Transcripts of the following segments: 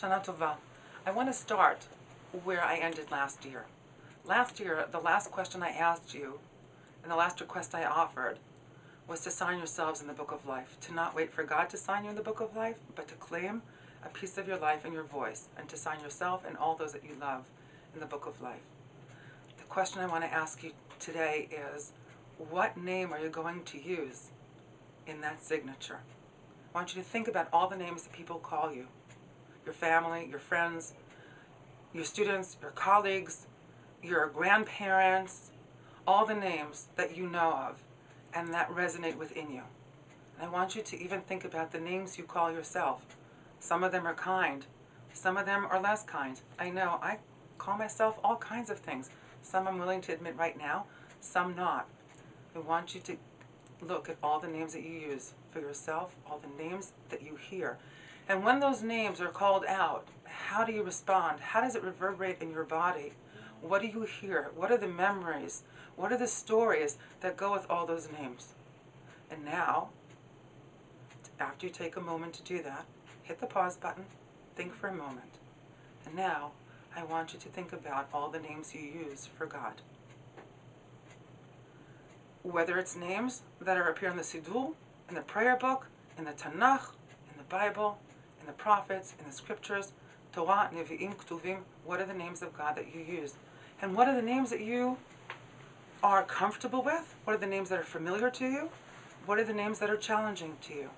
Shana Tova. I want to start where I ended last year. Last year, the last question I asked you, and the last request I offered, was to sign yourselves in the Book of Life. To not wait for God to sign you in the Book of Life, but to claim a piece of your life and your voice, and to sign yourself and all those that you love in the Book of Life. The question I want to ask you today is, what name are you going to use in that signature? I want you to think about all the names that people call you. Your family, your friends, your students, your colleagues, your grandparents, all the names that you know of and that resonate within you. And I want you to even think about the names you call yourself. Some of them are kind. Some of them are less kind. I know I call myself all kinds of things. Some I'm willing to admit right now, some not. I want you to look at all the names that you use for yourself, all the names that you hear. And when those names are called out, how do you respond? How does it reverberate in your body? What do you hear? What are the memories? What are the stories that go with all those names? And now, after you take a moment to do that, hit the pause button, think for a moment. And now, I want you to think about all the names you use for God. Whether it's names that appear in the Siddur, in the prayer book, in the Tanakh, in the Bible, in the prophets, in the scriptures, Torah, Nevi'im, Ketuvim, what are the names of God that you use? And what are the names that you are comfortable with? What are the names that are familiar to you? What are the names that are challenging to you?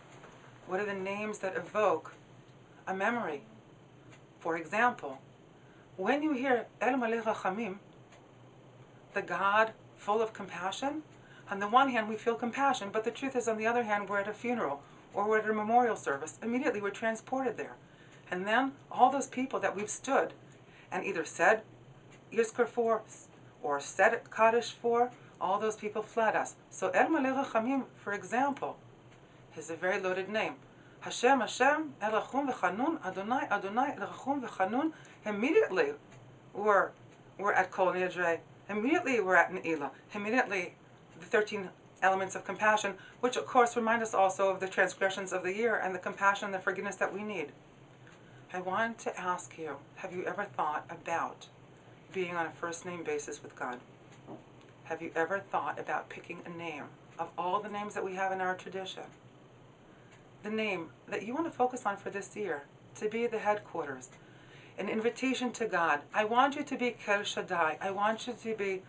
What are the names that evoke a memory? For example, when you hear El Malech Rachamim, the God full of compassion, on the one hand we feel compassion, but the truth is on the other hand we're at a funeral or we're at a memorial service. Immediately we're transported there. And then all those people that we've stood and either said Yizkor for or said Kaddish for, all those people fled us. So El Malech Rachamim, for example, is a very loaded name. Hashem, Hashem, El Rachum V'Chanun, Adonai, Adonai, El Rachum V'Chanun. Immediately we're at Kol Nidre. Immediately we're at Ne'ilah. Immediately the 13 elements of compassion, which of course remind us also of the transgressions of the year and the compassion and the forgiveness that we need. I want to ask you, have you ever thought about being on a first name basis with God? Have you ever thought about picking a name of all the names that we have in our tradition? The name that you want to focus on for this year, to be the headquarters, an invitation to God. I want you to be Kel Shaddai. I want you to be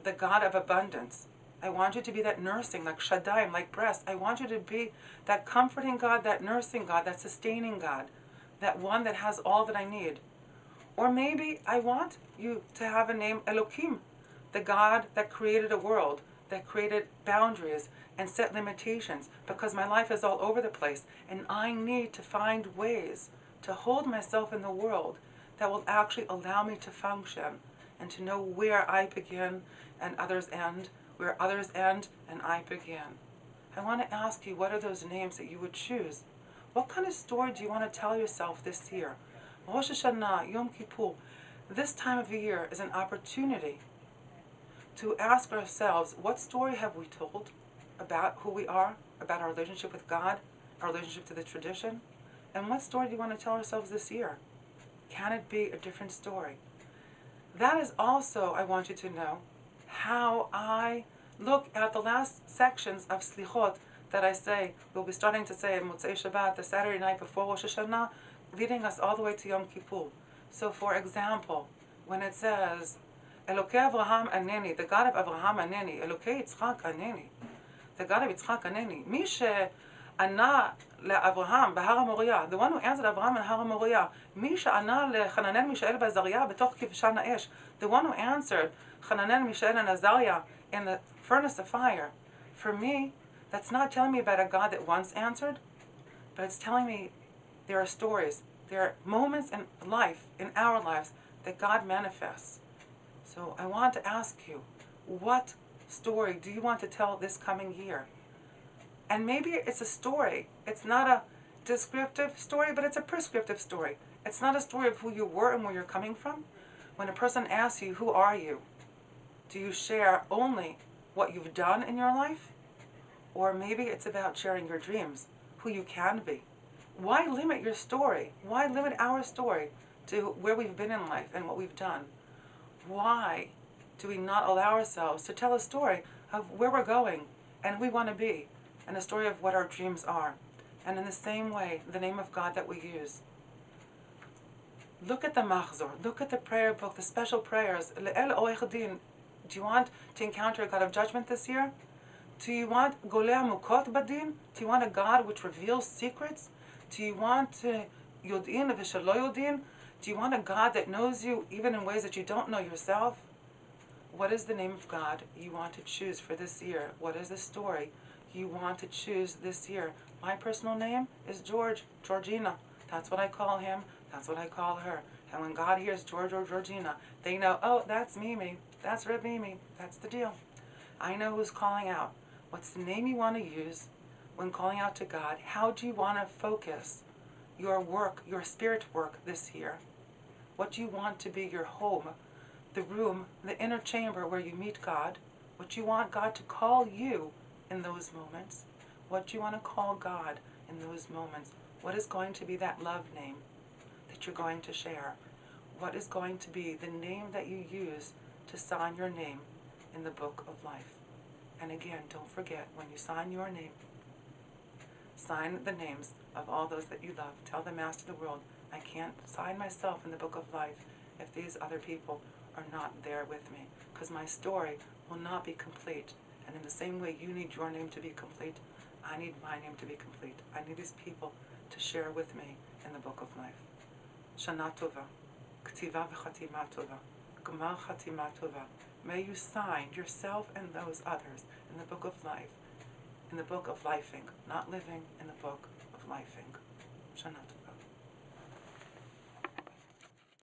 the God of abundance. I want you to be that nursing, like Shaddai, like breast. I want you to be that comforting God, that nursing God, that sustaining God, that one that has all that I need. Or maybe I want you to have a name Elokim, the God that created a world, that created boundaries and set limitations, because my life is all over the place and I need to find ways to hold myself in the world that will actually allow me to function and to know where I begin and others end, where others end and I begin. I want to ask you, what are those names that you would choose? What kind of story do you want to tell yourself this year? Rosh Hashanah, Yom Kippur, this time of the year is an opportunity to ask ourselves, what story have we told about who we are, about our relationship with God, our relationship to the tradition? And what story do you want to tell ourselves this year? Can it be a different story? That is also, I want you to know, how I look at the last sections of Slichot that I say, we'll be starting to say Motzei Shabbat, the Saturday night before Rosh Hashanah, leading us all the way to Yom Kippur. So for example, when it says, Elokei Avraham Aneni, the God of Avraham Aneni, Elokei Yitzchak Aneni, the God of Yitzchak Aneni, Mi she'ana le'Avraham b'Har HaMoriah, the one who answered Avraham in Har HaMoriah, Mi she'ana leChananel, Mishael, Azariah b'toch kivshan ha'esh, the one who answered Chananel, Mishael, and Azariah in the furnace of fire. For me, that's not telling me about a God that once answered, but it's telling me there are stories, there are moments in life, in our lives, that God manifests. So I want to ask you, what story do you want to tell this coming year? And maybe it's a story. It's not a descriptive story, but it's a prescriptive story. It's not a story of who you were and where you're coming from. When a person asks you, who are you? Do you share only what you've done in your life? Or maybe it's about sharing your dreams, who you can be, Why limit your story? Why limit our story to where we've been in life and what we've done? Why do we not allow ourselves to tell a story of where we're going and who we want to be, and a story of what our dreams are? And in the same way, the name of God that we use. Look at the Machzor, look at the prayer book, the special prayers. Le'el Oich Din. Do you want to encounter a God of judgment this year? Do you want Golea Mukot Badin? Do you want a God which reveals secrets? Do you want Yodin V'Shelo Yodin? Do you want a God that knows you even in ways that you don't know yourself? What is the name of God you want to choose for this year? What is the story you want to choose this year? My personal name is Georgina. That's what I call him. That's what I call her. And when God hears George or Georgina, they know, oh, that's Mimi. That's Reb Mimi. That's the deal. I know who's calling out. What's the name you want to use when calling out to God? How do you want to focus your work, your spirit work this year? What do you want to be your home, the room, the inner chamber where you meet God? What do you want God to call you in those moments? What do you want to call God in those moments? What is going to be that love name that you're going to share? What is going to be the name that you use to sign your name in the book of life? And again, don't forget, when you sign your name, sign the names of all those that you love. Tell the Master of the world, I can't sign myself in the book of life if these other people are not there with me, because my story will not be complete. And in the same way you need your name to be complete, I need my name to be complete. I need these people to share with me in the book of life. Shana Tova, K'tiva v'chatima Tova, G'mal chatima Tova. May you sign yourself and those others in the book of life, in the book of lifing, not living in the book of lifing. Shana Tova.